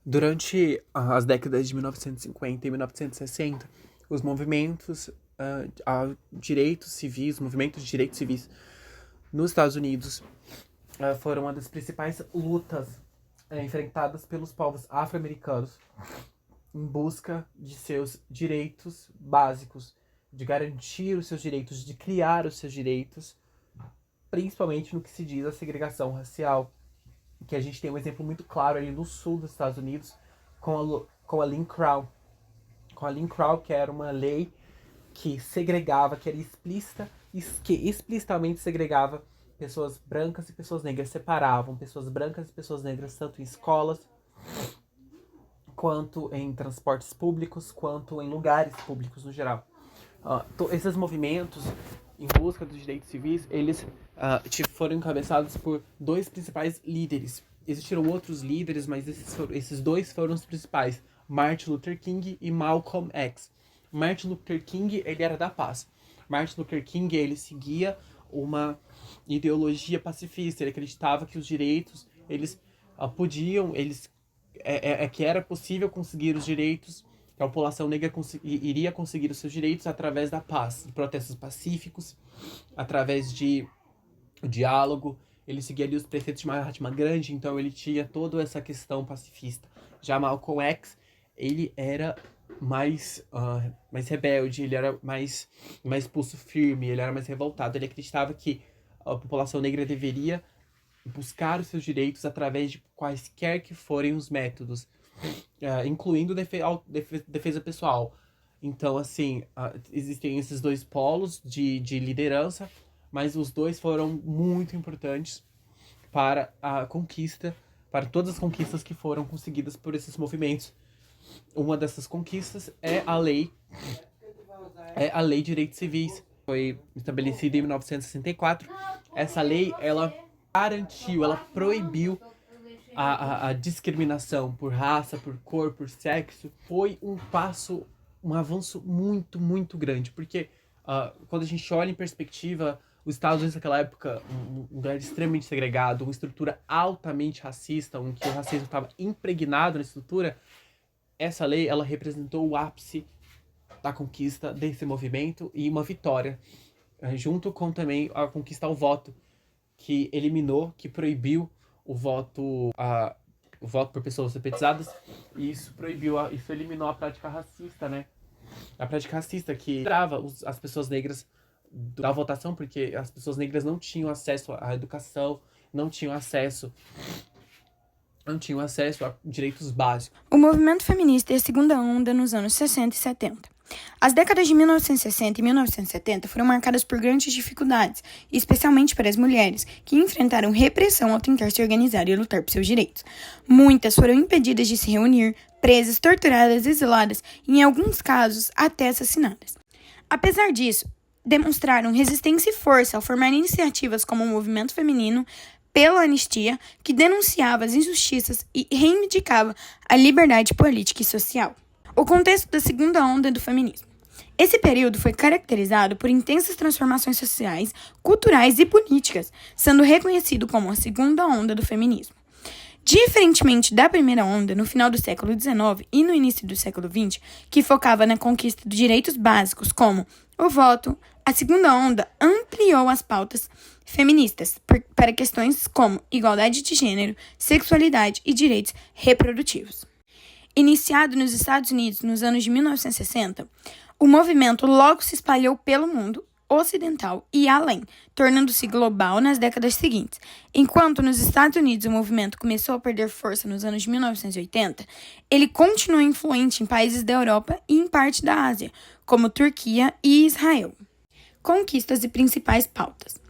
Durante as décadas de 1950 e 1960, os movimentos direitos civis, movimentos de direitos civis nos Estados Unidos foram uma das principais lutas enfrentadas pelos povos afro-americanos em busca de seus direitos básicos, de garantir os seus direitos, de criar os seus direitos, principalmente no que se diz a segregação racial, que a gente tem um exemplo muito claro ali no sul dos Estados Unidos com a Jim Crow. Com a Jim Crow, que era uma lei que segregava, que era explícita, que explicitamente segregava pessoas brancas e pessoas negras, separavam pessoas brancas e pessoas negras tanto em escolas, quanto em transportes públicos, quanto em lugares públicos no geral. Esses movimentos em busca dos direitos civis, eles foram encabeçados por dois principais líderes. Existiram outros líderes, mas esses dois foram os principais: Martin Luther King e Malcolm X. Martin Luther King, ele era da paz. Martin Luther King, ele seguia uma ideologia pacifista. Ele acreditava que os direitos, eles que era possível conseguir os direitos, que a população negra iria conseguir os seus direitos através da paz, de protestos pacíficos, através de diálogo. Ele seguia ali os preceitos de Mahatma Gandhi, então ele tinha toda essa questão pacifista. Já Malcolm X, ele era mais rebelde, ele era mais pulso firme, ele era mais revoltado. Ele acreditava que a população negra deveria buscar os seus direitos através de quaisquer que forem os métodos, incluindo defesa pessoal. Então, assim, existem esses dois polos de liderança, mas os dois foram muito importantes para a conquista, para todas as conquistas que foram conseguidas por esses movimentos. Uma dessas conquistas é a lei de direitos civis. Foi estabelecida em 1964. Essa lei, ela garantiu, ela proibiu a discriminação por raça, por cor, por sexo. Foi um avanço muito, muito grande, porque quando a gente olha em perspectiva, os Estados Unidos naquela época, um lugar extremamente segregado, uma estrutura altamente racista, em que o racismo estava impregnado na estrutura, essa lei, ela representou o ápice da conquista desse movimento e uma vitória, junto com também a conquista ao voto, que proibiu o voto por pessoas alfabetizadas, e isso eliminou a prática racista, né? A prática racista que trava as pessoas negras da votação, porque as pessoas negras não tinham acesso à educação, não tinham acesso a direitos básicos. O movimento feminista e a segunda onda nos anos 60 e 70. As décadas de 1960 e 1970 foram marcadas por grandes dificuldades, especialmente para as mulheres, que enfrentaram repressão ao tentar se organizar e lutar por seus direitos. Muitas foram impedidas de se reunir, presas, torturadas, exiladas e, em alguns casos, até assassinadas. Apesar disso, demonstraram resistência e força ao formar iniciativas como o movimento feminino pela anistia, que denunciava as injustiças e reivindicava a liberdade política e social. O contexto da segunda onda do feminismo. Esse período foi caracterizado por intensas transformações sociais, culturais e políticas, sendo reconhecido como a segunda onda do feminismo. Diferentemente da primeira onda, no final do século XIX e no início do século XX, que focava na conquista de direitos básicos como o voto, a segunda onda ampliou as pautas feministas para questões como igualdade de gênero, sexualidade e direitos reprodutivos. Iniciado nos Estados Unidos nos anos de 1960, o movimento logo se espalhou pelo mundo ocidental e além, tornando-se global nas décadas seguintes. Enquanto nos Estados Unidos o movimento começou a perder força nos anos de 1980, ele continuou influente em países da Europa e em parte da Ásia, como Turquia e Israel. Conquistas e principais pautas.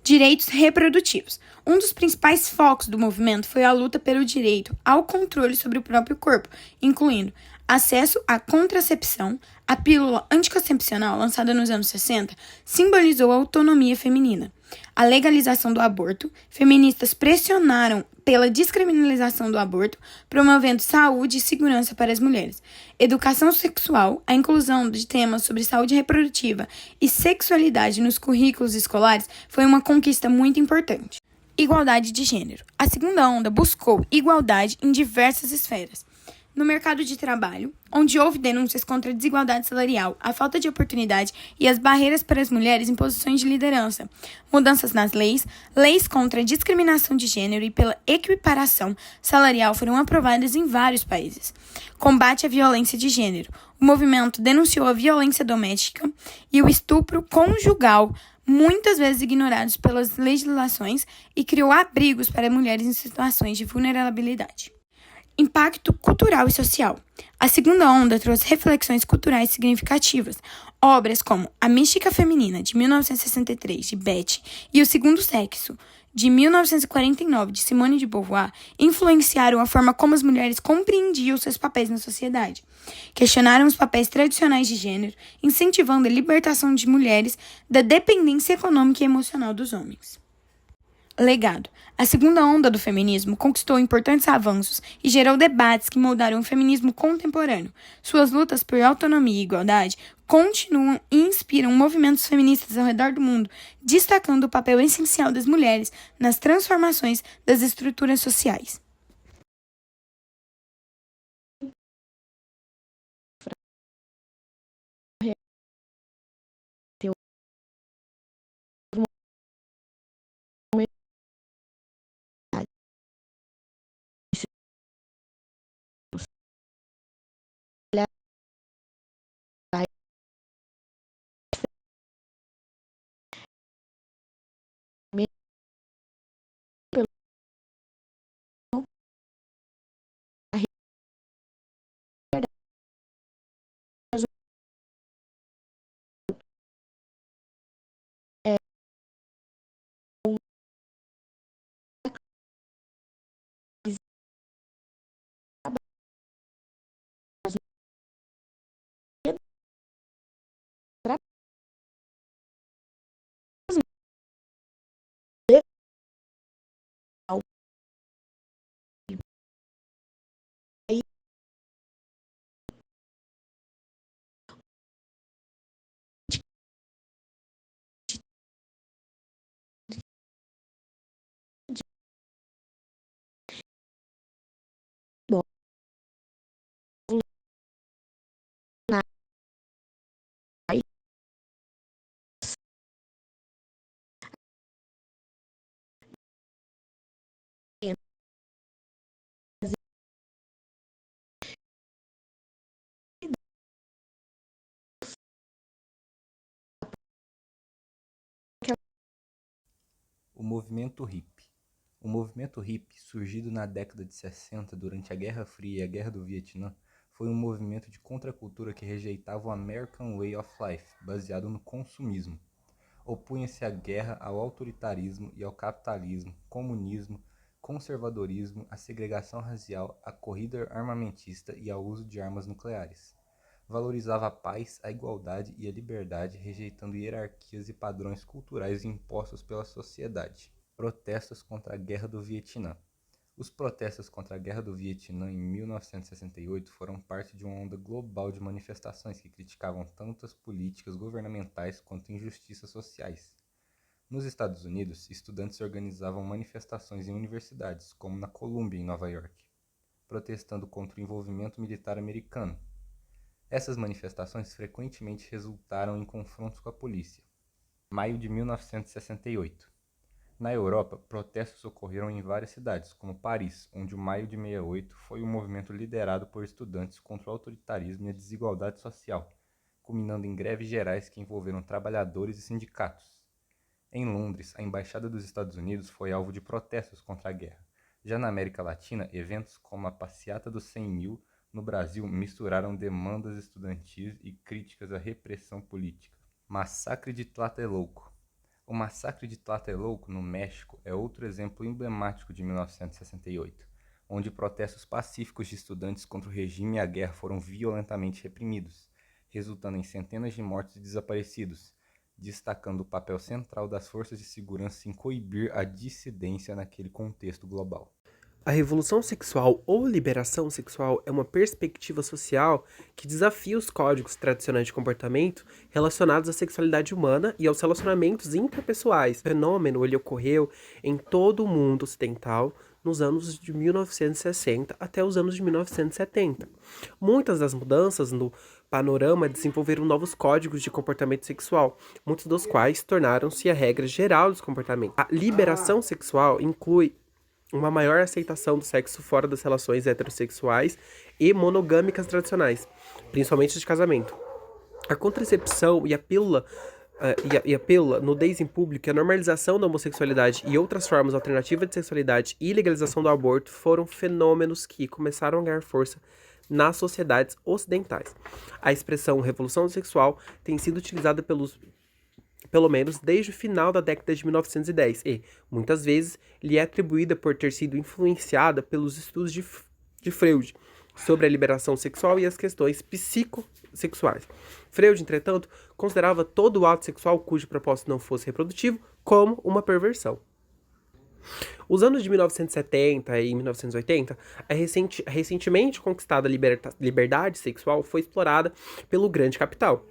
Direitos reprodutivos. Um dos principais focos do movimento foi a luta pelo direito ao controle sobre o próprio corpo, incluindo acesso à contracepção. A pílula anticoncepcional, lançada nos anos 60, simbolizou a autonomia feminina. A legalização do aborto. Feministas pressionaram pela descriminalização do aborto, promovendo saúde e segurança para as mulheres. Educação sexual. A inclusão de temas sobre saúde reprodutiva e sexualidade nos currículos escolares foi uma conquista muito importante. Igualdade de gênero. A segunda onda buscou igualdade em diversas esferas. no mercado de trabalho, onde houve denúncias contra a desigualdade salarial, a falta de oportunidade e as barreiras para as mulheres em posições de liderança, mudanças nas leis, leis contra a discriminação de gênero e pela equiparação salarial foram aprovadas em vários países. Combate à violência de gênero. O movimento denunciou a violência doméstica e o estupro conjugal, muitas vezes ignorados pelas legislações, e criou abrigos para mulheres em situações de vulnerabilidade. Impacto cultural e social. A segunda onda trouxe reflexões culturais significativas. Obras como A Mística Feminina, de 1963, de Beth, e O Segundo Sexo, de 1949, de Simone de Beauvoir, influenciaram a forma como as mulheres compreendiam seus papéis na sociedade. Questionaram os papéis tradicionais de gênero, incentivando a libertação de mulheres da dependência econômica e emocional dos homens. Legado. A segunda onda do feminismo conquistou importantes avanços e gerou debates que moldaram o feminismo contemporâneo. Suas lutas por autonomia e igualdade continuam e inspiram movimentos feministas ao redor do mundo, destacando o papel essencial das mulheres nas transformações das estruturas sociais. O movimento hippie. O movimento hippie, surgido na década de 60 durante a Guerra Fria e a Guerra do Vietnã, foi um movimento de contracultura que rejeitava o American Way of Life, baseado no consumismo. Opunha-se à guerra, ao autoritarismo e ao capitalismo, comunismo, conservadorismo, à segregação racial, à corrida armamentista e ao uso de armas nucleares. Valorizava a paz, a igualdade e a liberdade, rejeitando hierarquias e padrões culturais impostos pela sociedade. Protestos contra a Guerra do Vietnã. Os protestos contra a Guerra do Vietnã em 1968 foram parte de uma onda global de manifestações que criticavam tanto as políticas governamentais quanto injustiças sociais. Nos Estados Unidos, estudantes organizavam manifestações em universidades, como na Columbia, em Nova York, protestando contra o envolvimento militar americano. Essas manifestações frequentemente resultaram em confrontos com a polícia. Maio de 1968. Na Europa, protestos ocorreram em várias cidades, como Paris, onde o Maio de 68 foi um movimento liderado por estudantes contra o autoritarismo e a desigualdade social, culminando em greves gerais que envolveram trabalhadores e sindicatos. Em Londres, a Embaixada dos Estados Unidos foi alvo de protestos contra a guerra. Já na América Latina, eventos como a Passeata dos 100 Mil no Brasil misturaram demandas estudantis e críticas à repressão política. Massacre de Tlatelolco. O massacre de Tlatelolco, no México, é outro exemplo emblemático de 1968, onde protestos pacíficos de estudantes contra o regime e a guerra foram violentamente reprimidos, resultando em centenas de mortos e desaparecidos, destacando o papel central das forças de segurança em coibir a dissidência naquele contexto global. A revolução sexual ou liberação sexual é uma perspectiva social que desafia os códigos tradicionais de comportamento relacionados à sexualidade humana e aos relacionamentos interpessoais. O fenômeno ele ocorreu em todo o mundo ocidental nos anos de 1960 até os anos de 1970. Muitas das mudanças no panorama desenvolveram novos códigos de comportamento sexual, muitos dos quais tornaram-se a regra geral dos comportamentos. A liberação sexual inclui uma maior aceitação do sexo fora das relações heterossexuais e monogâmicas tradicionais, principalmente de casamento. A contracepção e a pílula nudez em público, a normalização da homossexualidade e outras formas alternativas de sexualidade e legalização do aborto foram fenômenos que começaram a ganhar força nas sociedades ocidentais. A expressão revolução sexual tem sido utilizada pelo menos desde o final da década de 1910 e, muitas vezes, lhe é atribuída por ter sido influenciada pelos estudos de Freud sobre a liberação sexual e as questões psicossexuais. Freud, entretanto, considerava todo o ato sexual cujo propósito não fosse reprodutivo como uma perversão. Os anos de 1970 e 1980, a recentemente conquistada liberdade sexual foi explorada pelo grande capital,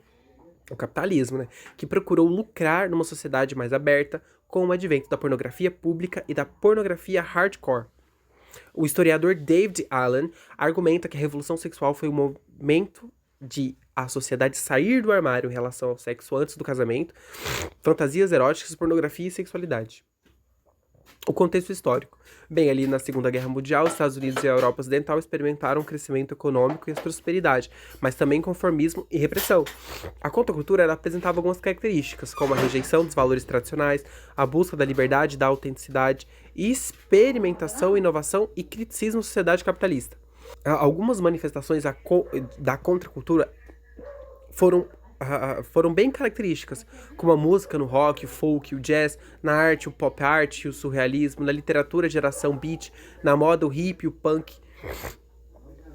o capitalismo, né, que procurou lucrar numa sociedade mais aberta com o advento da pornografia pública e da pornografia hardcore. O historiador David Allen argumenta que a revolução sexual foi um momento de a sociedade sair do armário em relação ao sexo antes do casamento, fantasias eróticas, pornografia e sexualidade. O contexto histórico. Bem, ali na Segunda Guerra Mundial, os Estados Unidos e a Europa Ocidental experimentaram um crescimento econômico e a prosperidade, mas também conformismo e repressão. A contracultura ela apresentava algumas características, como a rejeição dos valores tradicionais, a busca da liberdade, da autenticidade, experimentação, inovação e criticismo à sociedade capitalista. Algumas manifestações da contracultura foram bem características, como a música no rock, o folk, o jazz, na arte, o pop art, o surrealismo, na literatura, a geração beat, na moda, o hip, o punk.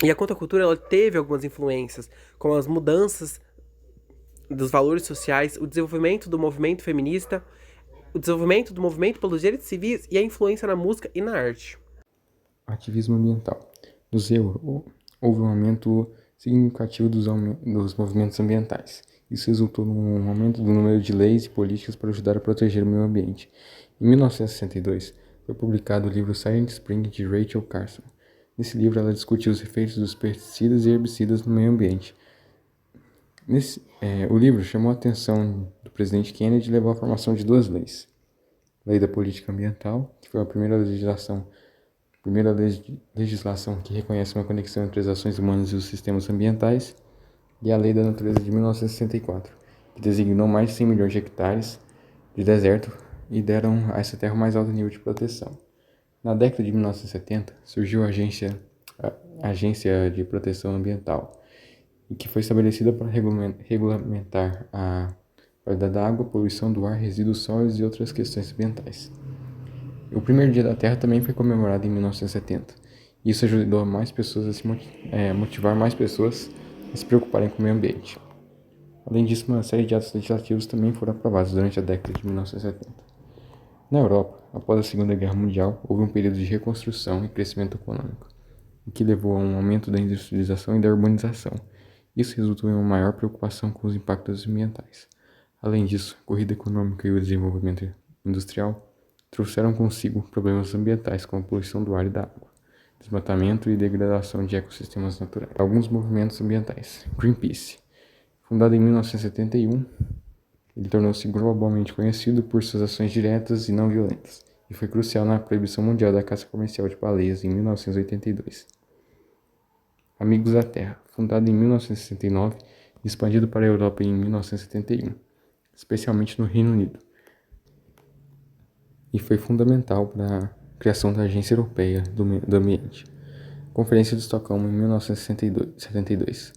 E a contracultura ela teve algumas influências, como as mudanças dos valores sociais, o desenvolvimento do movimento feminista, o desenvolvimento do movimento pelos direitos civis e a influência na música e na arte. Ativismo ambiental. No Zero, houve um aumento significativo dos movimentos ambientais. Isso resultou num aumento do número de leis e políticas para ajudar a proteger o meio ambiente. Em 1962, foi publicado o livro Silent Spring, de Rachel Carson. Nesse livro, ela discutiu os efeitos dos pesticidas e herbicidas no meio ambiente. O livro chamou a atenção do presidente Kennedy e levou à formação de duas leis. A Lei da Política Ambiental, que foi a primeira legislação que reconhece uma conexão entre as ações humanas e os sistemas ambientais, e a Lei da Natureza de 1964, que designou mais de 100 milhões de hectares de deserto e deram a essa terra o mais alto nível de proteção. Na década de 1970, surgiu a Agência de Proteção Ambiental, que foi estabelecida para regulamentar a qualidade da água, poluição do ar, resíduos sólidos e outras questões ambientais. O primeiro dia da Terra também foi comemorado em 1970. Isso ajudou mais pessoas motivar mais pessoas a se preocuparem com o meio ambiente. Além disso, uma série de atos legislativos também foram aprovados durante a década de 1970. Na Europa, após a Segunda Guerra Mundial, houve um período de reconstrução e crescimento econômico, o que levou a um aumento da industrialização e da urbanização. Isso resultou em uma maior preocupação com os impactos ambientais. Além disso, a corrida econômica e o desenvolvimento industrial trouxeram consigo problemas ambientais como a poluição do ar e da água, desmatamento e degradação de ecossistemas naturais. Alguns movimentos ambientais. Greenpeace. Fundado em 1971, ele tornou-se globalmente conhecido por suas ações diretas e não violentas, e foi crucial na proibição mundial da caça comercial de baleias em 1982. Amigos da Terra. Fundado em 1969 e expandido para a Europa em 1971, especialmente no Reino Unido, e foi fundamental para a criação da Agência Europeia do Ambiente. Conferência de Estocolmo em 1972.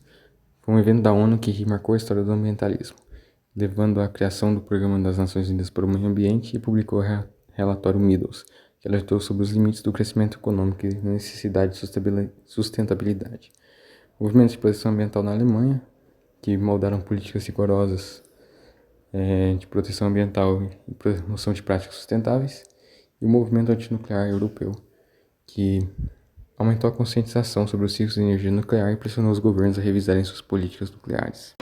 Foi um evento da ONU que marcou a história do ambientalismo, levando à criação do Programa das Nações Unidas para o Meio Ambiente e publicou o relatório Meadows, que alertou sobre os limites do crescimento econômico e a necessidade de sustentabilidade. Movimentos de proteção ambiental na Alemanha, que moldaram políticas rigorosas de proteção ambiental e promoção de práticas sustentáveis, e o movimento antinuclear europeu, que aumentou a conscientização sobre os ciclos de energia nuclear e pressionou os governos a revisarem suas políticas nucleares.